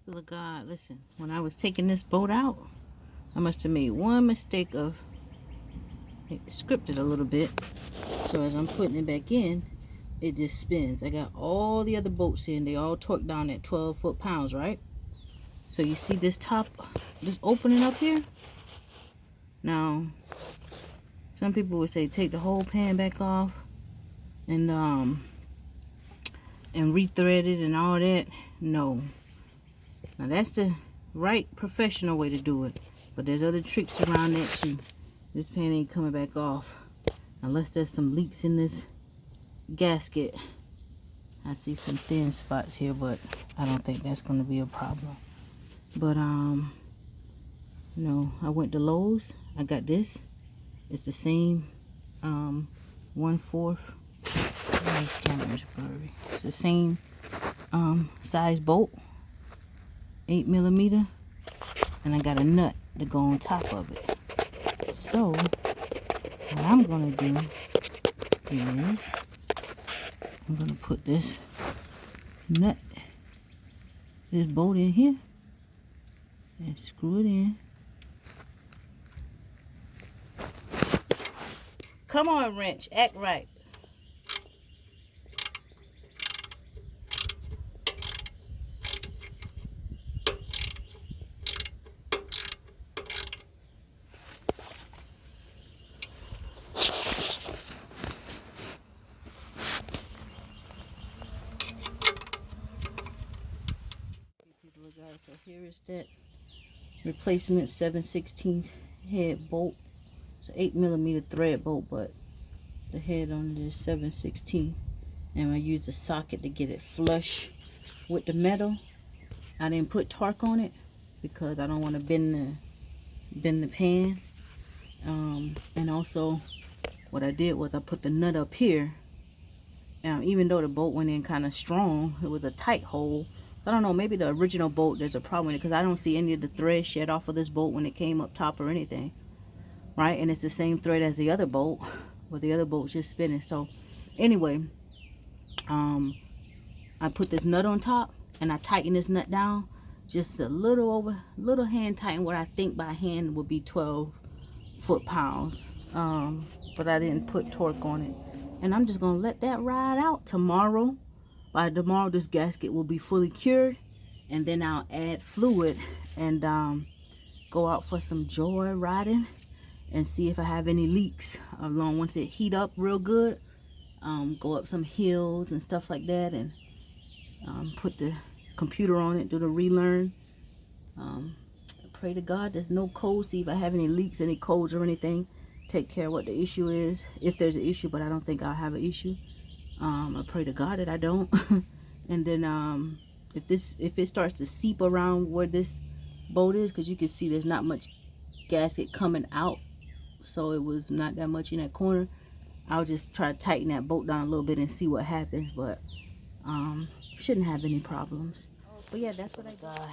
Look, God, listen, when I was taking this boat out, I must have made one mistake of scripted a little bit. So as I'm putting it back in, it just spins. I got all the other boats in. They all torqued down at 12 foot-pounds, right? So you see this top, this opening up here? Now, some people would say take the whole pan back off and rethread it and all that. No. Now that's the right professional way to do it. But there's other tricks around that too. This pan ain't coming back off unless there's some leaks in this gasket. I see some thin spots here, but I don't think that's going to be a problem. But no, I went to Lowe's. I got this. It's the same 1/4. This camera is blurry. It's the same size bolt, 8mm, and I got a nut to go on top of it. So what I'm gonna do is I'm gonna put this nut, this bolt in here and screw it in. Come on, wrench, act right. Guys, so here is that replacement 7/16 head bolt. It's an 8mm thread bolt, but the head on it is 7/16, and I used a socket to get it flush with the metal. I didn't put torque on it because I don't want to bend the pan. And also what I did was I put the nut up here. Even though the bolt went in kind of strong, it was a tight hole. I don't know, maybe the original bolt, there's a problem with it because I don't see any of the thread shed off of this bolt when it came up top or anything, right? And it's the same thread as the other bolt, but the other bolt's just spinning. So anyway, I put this nut on top and I tighten this nut down just a little hand tighten what I think by hand would be 12 foot-pounds. But I didn't put torque on it, and I'm just gonna let that ride out. Tomorrow, by tomorrow, this gasket will be fully cured, and then I'll add fluid and go out for some joy riding and see if I have any leaks along. Once it heat up real good, go up some hills and stuff like that, and put the computer on it, do the relearn. Pray to God there's no codes, see if I have any leaks, any codes or anything. Take care of what the issue is, if there's an issue, but I don't think I'll have an issue. I pray to God that I don't. And then if it starts to seep around where this bolt is, because you can see there's not much gasket coming out, so it was not that much in that corner, I'll just try to tighten that bolt down a little bit and see what happens. But shouldn't have any problems. But yeah, that's what I got.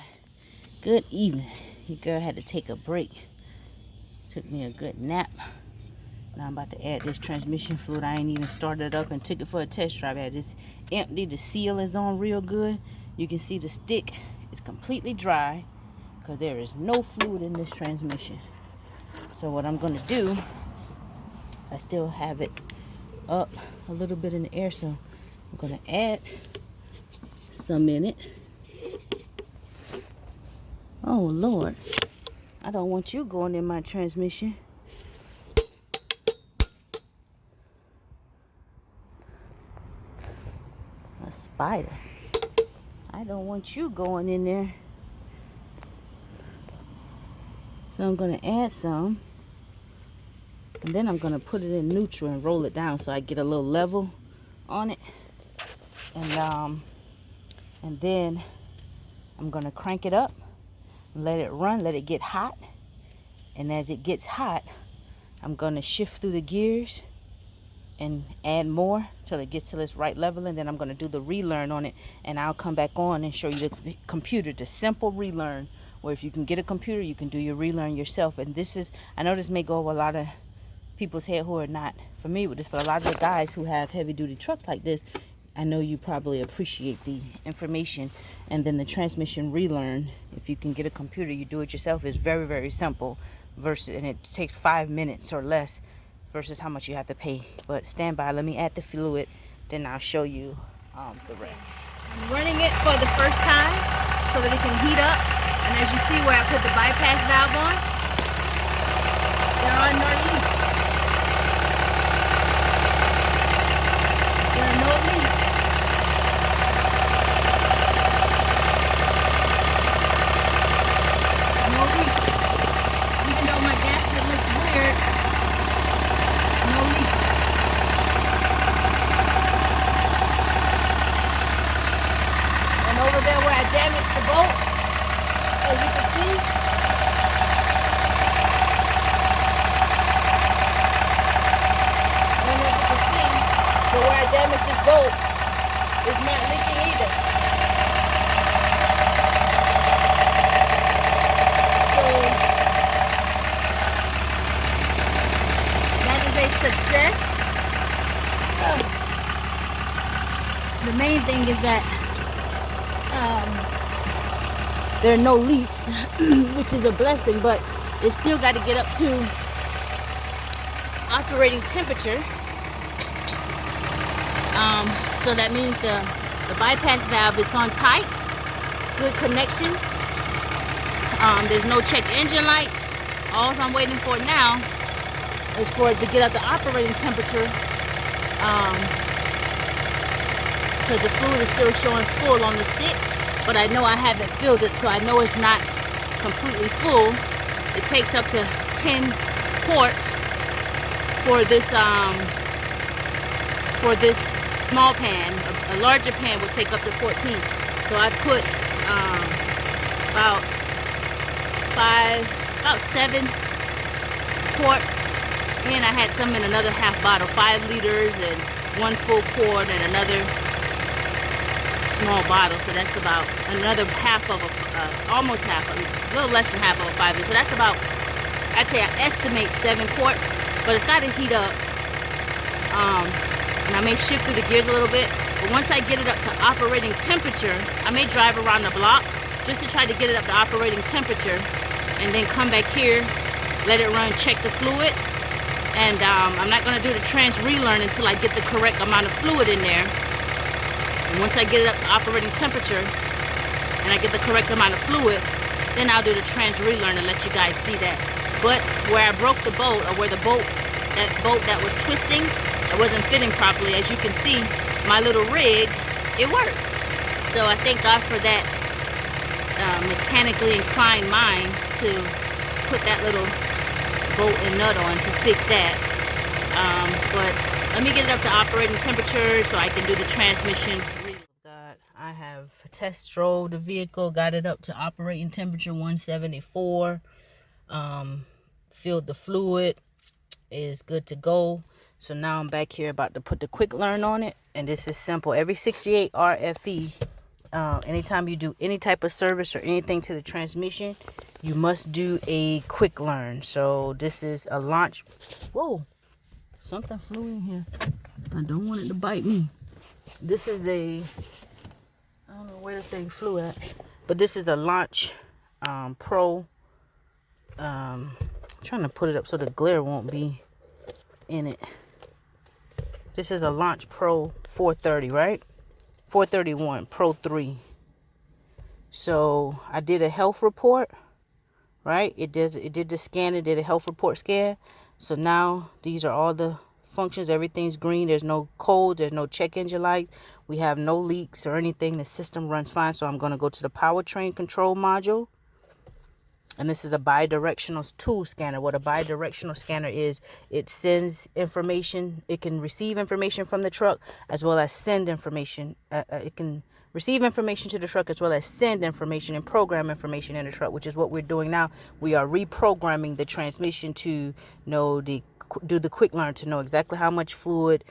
Good evening. Your girl had to take a break. Took me a good nap. Now I'm about to add this transmission fluid. I ain't even started it up and took it for a test drive. I just emptied. The seal is on real good. You can see the stick is completely dry because there is no fluid in this transmission. So what I'm going to do, I still have it up a little bit in the air, so I'm going to add some in it. Oh Lord, I don't want you going in my transmission. A spider. I don't want you going in there. So I'm going to add some, and then I'm going to put it in neutral and roll it down so I get a little level on it. And then I'm going to crank it up, let it run, let it get hot. And as it gets hot, I'm going to shift through the gears and add more till it gets to this right level, and then I'm going to do the relearn on it, and I'll come back on and show you the computer, the simple relearn, where if you can get a computer, you can do your relearn yourself. And this is, I know this may go over a lot of people's head who are not familiar with this, but a lot of the guys who have heavy duty trucks like this I know you probably appreciate the information. And then the transmission relearn, if you can get a computer, you do it yourself, is very, very simple. And it takes 5 minutes or less versus how much you have to pay. But stand by, let me add the fluid, then I'll show you the rest. I'm running it for the first time so that it can heat up. And as you see where I put the bypass valve on, there are no leaks. There are no leaks. No leaks. Even though my gasket looks weird, no leaks. And over there where I damaged the bolt, as you can see, but where I damaged this bolt is not leaking either. So that is a success. The main thing is that there are no leaks, which is a blessing, but it's still got to get up to operating temperature. So that means the bypass valve is on tight, good connection. There's no check engine lights. All I'm waiting for now is for it to get up to operating temperature, because the fluid is still showing full on the stick, but I know I haven't filled it, so I know it's not completely full. It takes up to 10 quarts for this small pan. A larger pan will take up to 14. So I put about 7 quarts in. I had some in another half bottle, 5 liters and 1 full quart and another small bottle. So that's about another half of almost half, a little less than half of a 5 liter. So that's about, I'd say I estimate 7 quarts, but it's got to heat up. And I may shift through the gears a little bit, but once I get it up to operating temperature, I may drive around the block just to try to get it up to operating temperature, and then come back here, let it run, check the fluid, and I'm not going to do the trans relearn until I get the correct amount of fluid in there. And once I get it up to operating temperature and I get the correct amount of fluid, then I'll do the trans relearn and let you guys see that. But where I broke the bolt, or where the bolt that was twisting, it wasn't fitting properly, as you can see, my little rig, it worked. So I thank God for that mechanically inclined mind to put that little bolt and nut on to fix that. But let me get it up to operating temperature so I can do the transmission. God, I have test drove the vehicle, got it up to operating temperature 174, filled the fluid, is good to go. So now I'm back here about to put the Quicklearn on it, and this is simple. Every 68 RFE, anytime you do any type of service or anything to the transmission, you must do a Quicklearn. So this is a launch. Whoa, something flew in here. I don't want it to bite me. This is a, I don't know where the thing flew at, but this is a Launch Pro. I'm trying to put it up so the glare won't be in it. This is a Launch Pro 430, right? 431 Pro 3. So I did a health report, right? It did the scan, it did a health report scan. So now these are all the functions. Everything's green. There's no cold, there's no check engine lights. We have no leaks or anything. The system runs fine. So I'm going to go to the powertrain control module. And this is a bi-directional tool scanner. What a bi-directional scanner is, it sends information. It can receive information from the truck as well as send information. It can receive information to the truck as well as send information and program information in the truck, which is what we're doing now. We are reprogramming the transmission to know do the Quicklearn to know exactly how much fluid,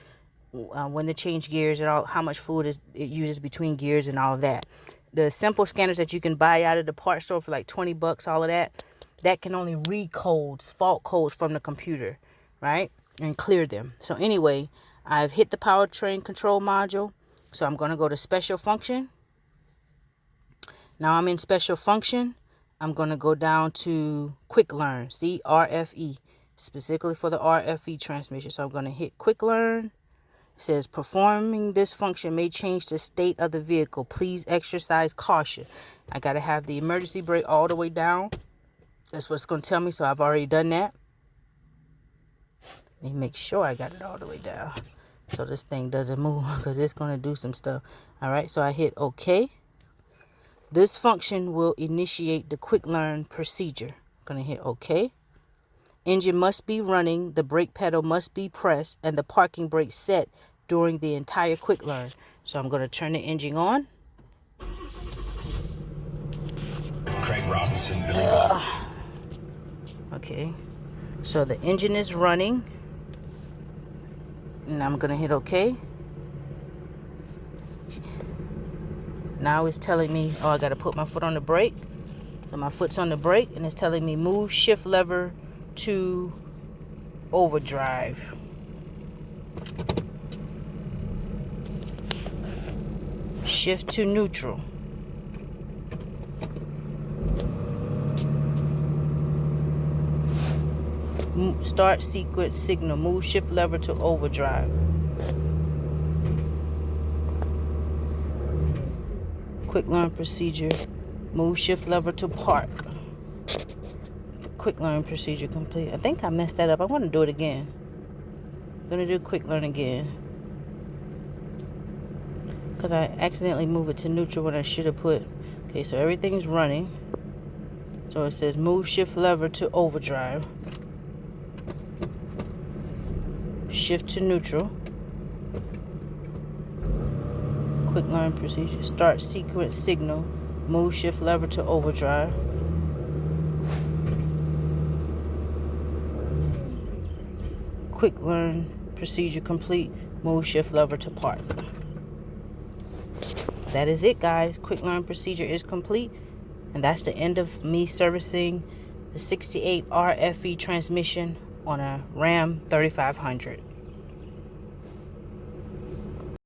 when to change gears and all, how much fluid it uses between gears and all of that. The simple scanners that you can buy out of the parts store for like 20 bucks, all of that can only read codes, fault codes from the computer, right? And clear them. So anyway, I've hit the powertrain control module. So I'm going to go to special function. Now I'm in special function. I'm going to go down to Quicklearn, see, RFE, specifically for the RFE transmission. So I'm going to hit Quicklearn. It says performing this function may change the state of the vehicle. Please exercise caution. I got to have the emergency brake all the way down. That's what it's going to tell me, so I've already done that. Let me make sure I got it all the way down so this thing doesn't move, because it's going to do some stuff. All right, so I hit OK. This function will initiate the Quicklearn procedure. I'm going to hit OK. Engine must be running, the brake pedal must be pressed, and the parking brake set during the entire Quicklearn. So I'm going to turn the engine on. Craig Robinson, Billy Bob. Okay, so the engine is running, and I'm going to hit OK. Now it's telling me, oh, I got to put my foot on the brake. So my foot's on the brake, and it's telling me move shift lever to overdrive. Shift to neutral. Start sequence signal. Move shift lever to overdrive. Quicklearn procedure. Move shift lever to park. Quicklearn procedure complete. I think I messed that up. I want to do it again. I'm going to do Quicklearn again, because I accidentally moved it to neutral when I should have put. Okay, so everything's running. So it says move shift lever to overdrive. Shift to neutral. Quicklearn procedure. Start sequence signal. Move shift lever to overdrive. Quicklearn procedure complete. Move shift lever to park. That is it, guys. Quicklearn procedure is complete. And that's the end of me servicing the 68 RFE transmission on a Ram 3500.